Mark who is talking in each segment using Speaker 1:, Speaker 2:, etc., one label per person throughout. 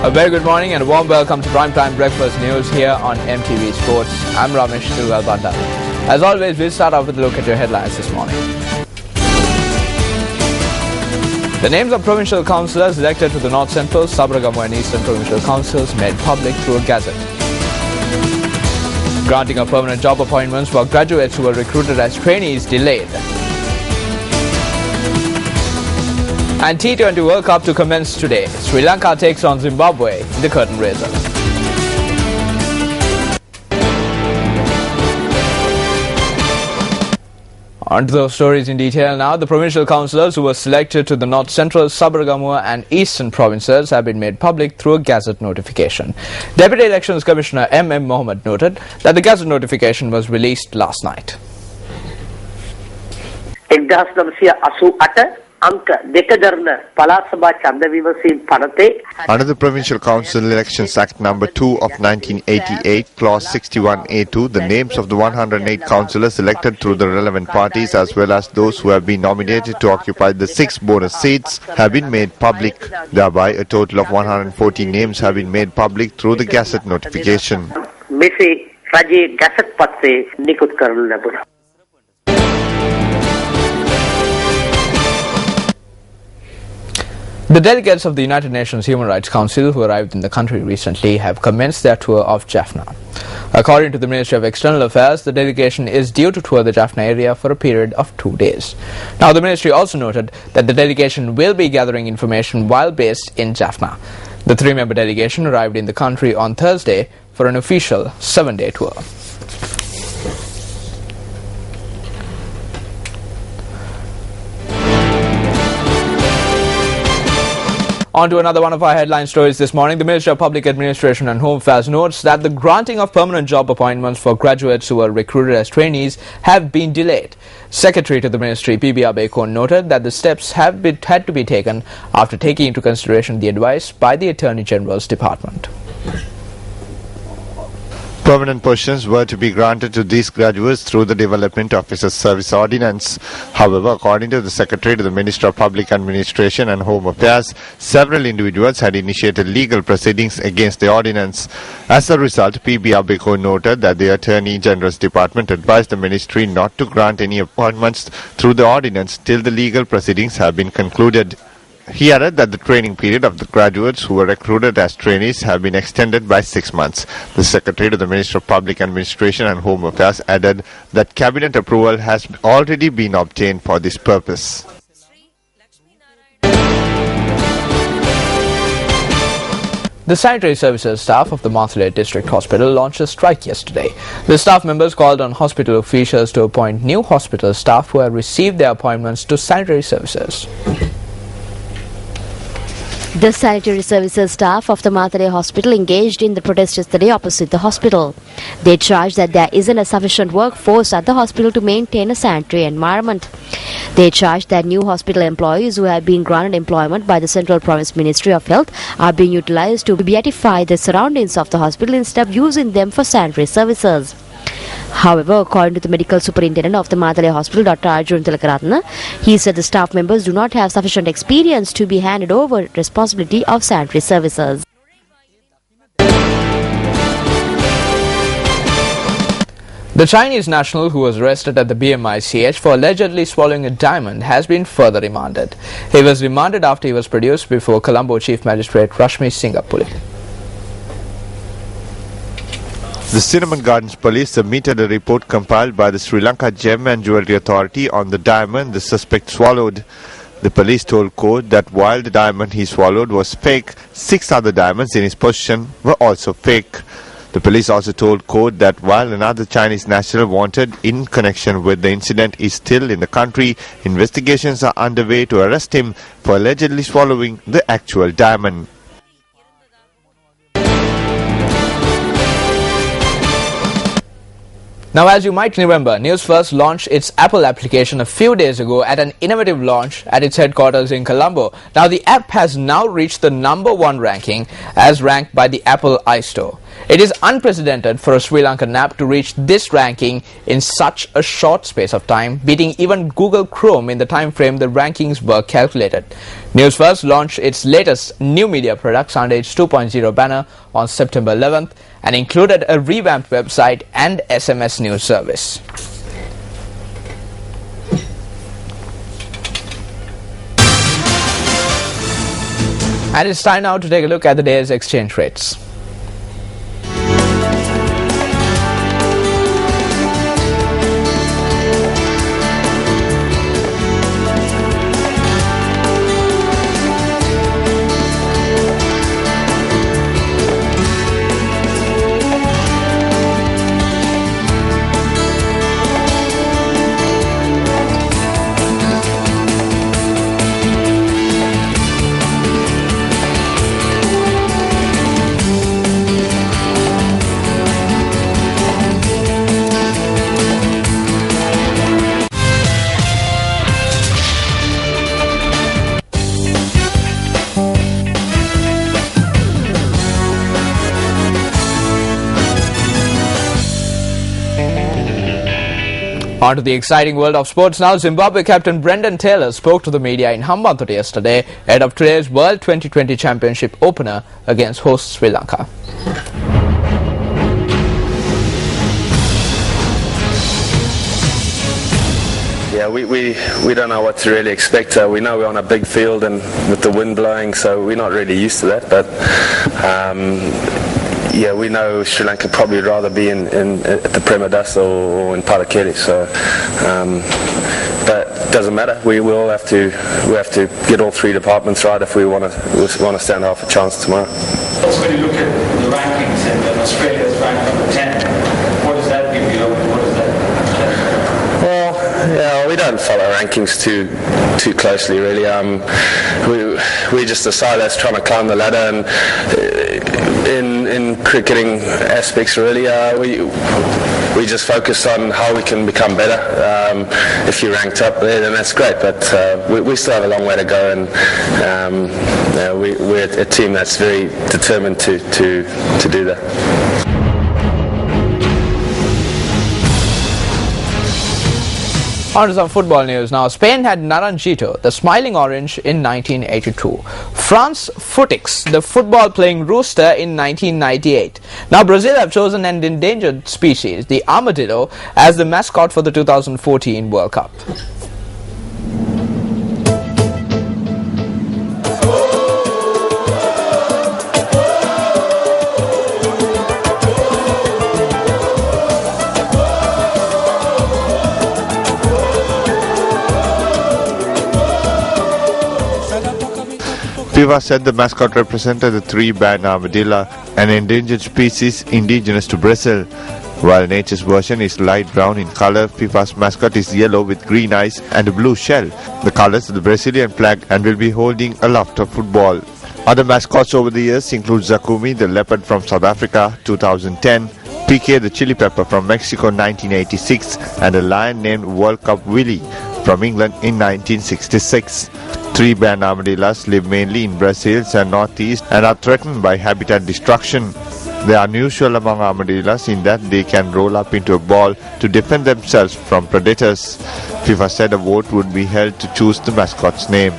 Speaker 1: A very good morning and a warm welcome to Primetime Breakfast News here on MTV Sports. I'm Ramesh Tilwal. As always, we'll start off with a look at your headlines this morning. The names of provincial councillors elected to the North Central, Sabaragamu and Eastern Provincial Councils made public through a gazette. Granting of permanent job appointments for graduates who were recruited as trainees delayed. And T20 World Cup to commence today. Sri Lanka takes on Zimbabwe in the curtain raiser. On to those stories in detail now. The provincial councillors who were selected to the North Central, Sabaragamu and Eastern provinces have been made public through a gazette notification. Deputy Elections Commissioner M.M. Mohammed noted that the gazette notification was released last night.
Speaker 2: Under the Provincial Council Elections Act number 2 of 1988, clause 61A2, the names of the 108 councillors elected through the relevant parties as well as those who have been nominated to occupy the 6 bonus seats have been made public. Thereby, a total of 140 names have been made public through the gazette notification.
Speaker 1: The delegates of the United Nations Human Rights Council who arrived in the country recently have commenced their tour of Jaffna. According to the Ministry of External Affairs, the delegation is due to tour the Jaffna area for a period of 2 days. Now, the ministry also noted that the delegation will be gathering information while based in Jaffna. The 3-member delegation arrived in the country on Thursday for an official 7-day tour. On to another one of our headline stories this morning. The Ministry of Public Administration and Home Affairs notes that the granting of permanent job appointments for graduates who were recruited as trainees have been delayed. Secretary to the Ministry, PBR Beko, noted that the steps had to be taken after taking into consideration the advice by the Attorney General's Department.
Speaker 2: Permanent positions were to be granted to these graduates through the Development Officers Service Ordinance. However, according to the Secretary to the Ministry of Public Administration and Home Affairs, several individuals had initiated legal proceedings against the ordinance. As a result, PBR Beko noted that the Attorney General's Department advised the Ministry not to grant any appointments through the ordinance till the legal proceedings have been concluded. He added that the training period of the graduates who were recruited as trainees have been extended by 6 months. The Secretary to the Ministry of Public Administration and Home Affairs added that Cabinet approval has already been obtained for this purpose.
Speaker 1: The sanitary services staff of the Mathule District Hospital launched a strike yesterday. The staff members called on hospital officials to appoint new hospital staff who have received their appointments to sanitary services.
Speaker 3: The sanitary services staff of the Mathule Hospital engaged in the protest yesterday opposite the hospital. They charged that there isn't a sufficient workforce at the hospital to maintain a sanitary environment. They charged that new hospital employees who have been granted employment by the Central Province Ministry of Health are being utilized to beautify the surroundings of the hospital instead of using them for sanitary services. However, according to the medical superintendent of the Mathule Hospital, Dr. Arjun Tilakaratna, he said the staff members do not have sufficient experience to be handed over responsibility of sanitary services.
Speaker 1: The Chinese national who was arrested at the BMICH for allegedly swallowing a diamond has been further remanded. He was remanded after he was produced before Colombo Chief Magistrate Rashmi Singapuli.
Speaker 2: The Cinnamon Gardens Police submitted a report compiled by the Sri Lanka Gem and Jewellery Authority on the diamond the suspect swallowed. The police told court that while the diamond he swallowed was fake, 6 other diamonds in his possession were also fake. The police also told court that while another Chinese national wanted in connection with the incident is still in the country, investigations are underway to arrest him for allegedly swallowing the actual diamond.
Speaker 1: Now, as you might remember, News First launched its Apple application a few days ago at an innovative launch at its headquarters in Colombo. Now, the app has now reached the #1 ranking as ranked by the Apple iStore. It is unprecedented for a Sri Lankan app to reach this ranking in such a short space of time, beating even Google Chrome in the time frame the rankings were calculated. News First launched its latest new media product, Soundage 2.0 banner, on September 11th and included a revamped website and SMS news service. And it's time now to take a look at the day's exchange rates. On to the exciting world of sports now. Zimbabwe captain Brendan Taylor spoke to the media in Hambantota yesterday ahead of today's World 2020 Championship opener against host Sri Lanka.
Speaker 4: Yeah, we don't know what to really expect. We know we're on a big field and with the wind blowing, so we're not really used to that. But yeah, we know Sri Lanka probably would rather be at the Premadas or in Palakiri. So, but it doesn't matter. We have to get all three departments right if we want to stand half a chance tomorrow.
Speaker 5: Also, when you look at the rankings and Australia is ranked number 10, what does that give you? What does that?
Speaker 4: Well, yeah, we don't follow rankings too closely, really. We're just a side that's trying to climb the ladder, and in cricketing aspects, really, we just focus on how we can become better. If you're ranked up there, then that's great, but we still have a long way to go, and we're a team that's very determined to do that.
Speaker 1: On to some football news now. Spain had Naranjito, the Smiling Orange, in 1982. France Futix, the football-playing rooster, in 1998. Now Brazil have chosen an endangered species, the armadillo, as the mascot for the 2014 World Cup.
Speaker 2: FIFA said the mascot represented the three-band armadillo, an endangered species indigenous to Brazil. While nature's version is light brown in color, FIFA's mascot is yellow with green eyes and a blue shell, the colors of the Brazilian flag, and will be holding aloft a football. Other mascots over the years include Zakumi, the leopard from South Africa, 2010, PK, the chili pepper from Mexico, 1986, and a lion named World Cup Willie from England in 1966. Three-band armadillos live mainly in Brazil and northeast and are threatened by habitat destruction. They are unusual among armadillos in that they can roll up into a ball to defend themselves from predators. FIFA said a vote would be held to choose the mascot's name.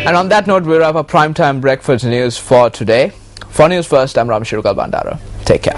Speaker 1: And on that note, we wrap up primetime breakfast news for today. For News First, I'm Ramshirukal Bandara. Take care.